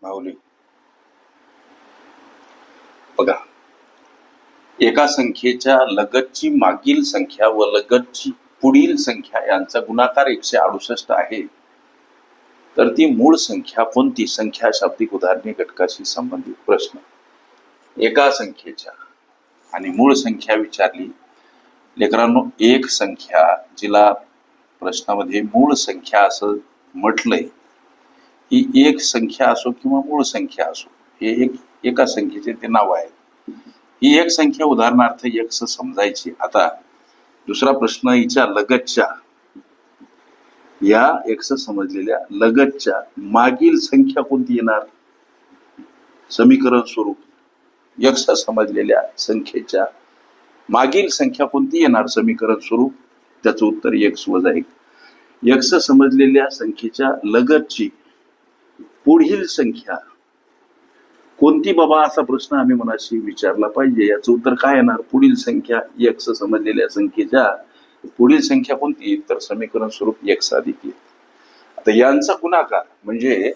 माऊली बघा, एका संख्येच्या लगतची मागील संख्या व लगतची पुढील संख्या यांचा गुणाकार 168 आहे, तर ती मूळ संख्या कोणती? संख्या शाब्दिक उदाहरणे घटकाशी संबंधित प्रश्न. एका संख्येच्या आणि मूळ संख्या विचारली. लेकरांनो, एक संख्या जिला प्रश्नामध्ये मूळ संख्या असं म्हटलंय, ही एक संख्या असो किंवा मूळ संख्या असो, हे एका संख्येचे ते नाव आहे. ही एक संख्या उदाहरणार्थ एक्स समजायची. आता दुसरा प्रश्न, हिच्या लगतच्या, या एक्स समजलेल्या लगतच्या मागील संख्या कोणती येणार? समीकरण स्वरूप एक्स समजलेल्या संख्येच्या मागील संख्या कोणती येणार समीकरण स्वरूप? त्याचं उत्तर एक्स वजा एक. एक्स समजलेल्या संख्येच्या लगतची पुढील संख्या कोणती बाबा, असा प्रश्न आम्ही मनाशी विचारला पाहिजे. याचं उत्तर काय येणार? पुढील संख्या एक्स समजलेल्या संख्येच्या पुढील संख्या कोणती? तर समीकरण स्वरूप एक्स अधिक एक. आता यांचा गुणाकार म्हणजे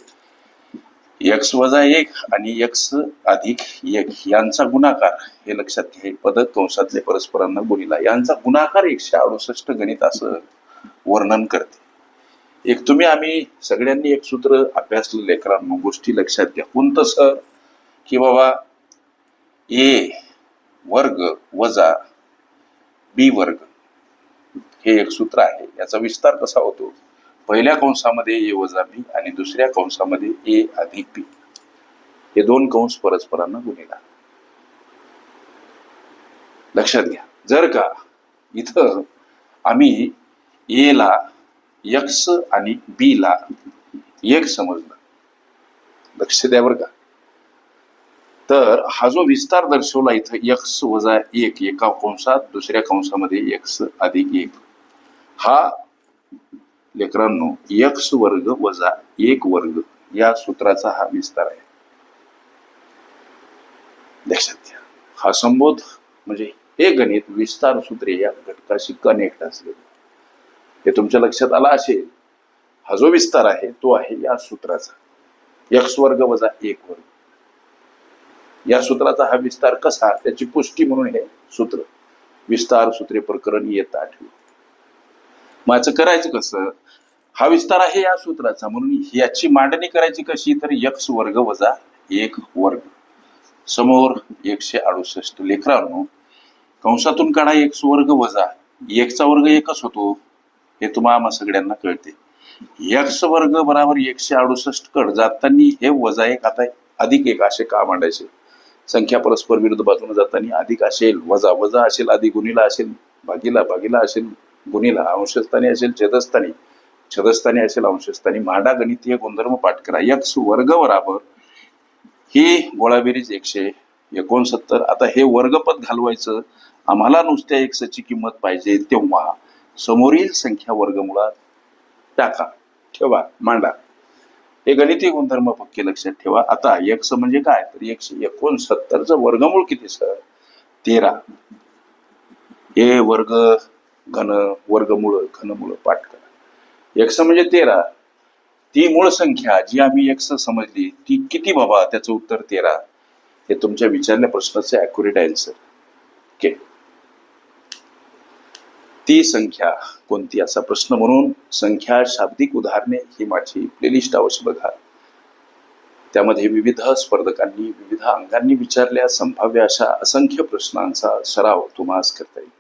एक्स वजा एक आणि एक्स अधिक एक यांचा गुणाकार, हे लक्षात घ्या. पदक कंसातले परस्परांना गुणिला, यांचा गुणाकार 168 गणित असं वर्णन करते. एक तुम्ही आम्ही सगळ्यांनी एक सूत्र अभ्यासलं लेकरांनो, गोष्टी लक्षात घ्या. कोणतं सर? की बाबा ए वर्ग वजा बी वर्ग हे एक सूत्र आहे. याचा विस्तार कसा होतो? पहिल्या कंसामध्ये ए वजा बी आणि दुसऱ्या कंसामध्ये ए अधिक बी, हे दोन कंस परस्परांना गुणिला. लक्षात घ्या. जर का इथं आम्ही ए ला एक्स आणि बी ला एक समजलं, लक्ष द्या बरं का, तर हा जो विस्तार दर्शवला इथं एक्स वजा एक एका कंसात, दुसऱ्या कंसामध्ये एक्स अधिक एक, हा लेकरांनो एक्स वर्ग वजा एक वर्ग या सूत्राचा हा विस्तार आहे. लक्षात घ्या. हा संबोध म्हणजे हे गणित विस्तार सूत्रे या घटकाशी कनेक्ट असलेले, हे तुमच्या लक्षात आला असेल. हा जो विस्तार आहे तो आहे या सूत्राचा, एक्स वर्ग वजा एक वर्ग. या सूत्राचा हा विस्तार कसा, त्याची पुष्टी म्हणून हे सूत्र विस्तार सूत्रे प्रकरण इयत्ता 8. माझं करायचं कसं? हा विस्तार आहे या सूत्राचा, म्हणून याची मांडणी करायची कशी? तर एक्स वर्ग वजा एक वर्ग समोर 168. लेकरांनो, कंसातून काढा एक्स वर्ग वजा एकचा वर्ग एकच होतो, हे तुम्हाला सगळ्यांना कळते. एक्स वर्ग बरोबर 168 कड जाताना हे वजा एक, आता अधिक एक असे का मांडायचे? संख्या परस्पर विरुद्ध बाजूने जाताना अधिक असेल, वजा वजा असेल, अधिक गुणिला असेल, भागीला भागीला असेल, गुणिला अंशस्थानी असेल, छेदस्थानी असेल, अंशस्थानी. मांडा गणितीय गुणधर्म पाठ करा. एक्स वर्ग बरोबर ही गोळाबेरीज 169. आता हे वर्गपद घालवायचं आम्हाला, नुसत्या एक्सची किंमत पाहिजे तेव्हा समोरील संख्या वर्गमुळात टाका, ठेवा, मांडा. हे गणितीय गुणधर्म पक्के लक्षात ठेवा. आता एक्स म्हणजे काय? तर 169चं वर्गमूळ किती सर? 13. हे वर्ग घन वर्गमूळ घनमूळ पाठ करा. एक्स म्हणजे 13. ती मूळ संख्या जी आम्ही एक्स समजली ती किती बाबा? त्याचं उत्तर 13. हे तुमच्या विचारल्या प्रश्नाचे ॲक्युरेट आन्सर. ओके, ती संख्या कोणती असा प्रश्न. म्हणून संख्या शाब्दिक उदाहरणे ही माझी प्लेलिस्ट अवश्य बघा. त्यामध्ये विविध स्पर्धकांनी विविध अंगांनी विचारल्या संभाव्य अशा असंख्य प्रश्नांचा सराव तुम्हाला करता येईल.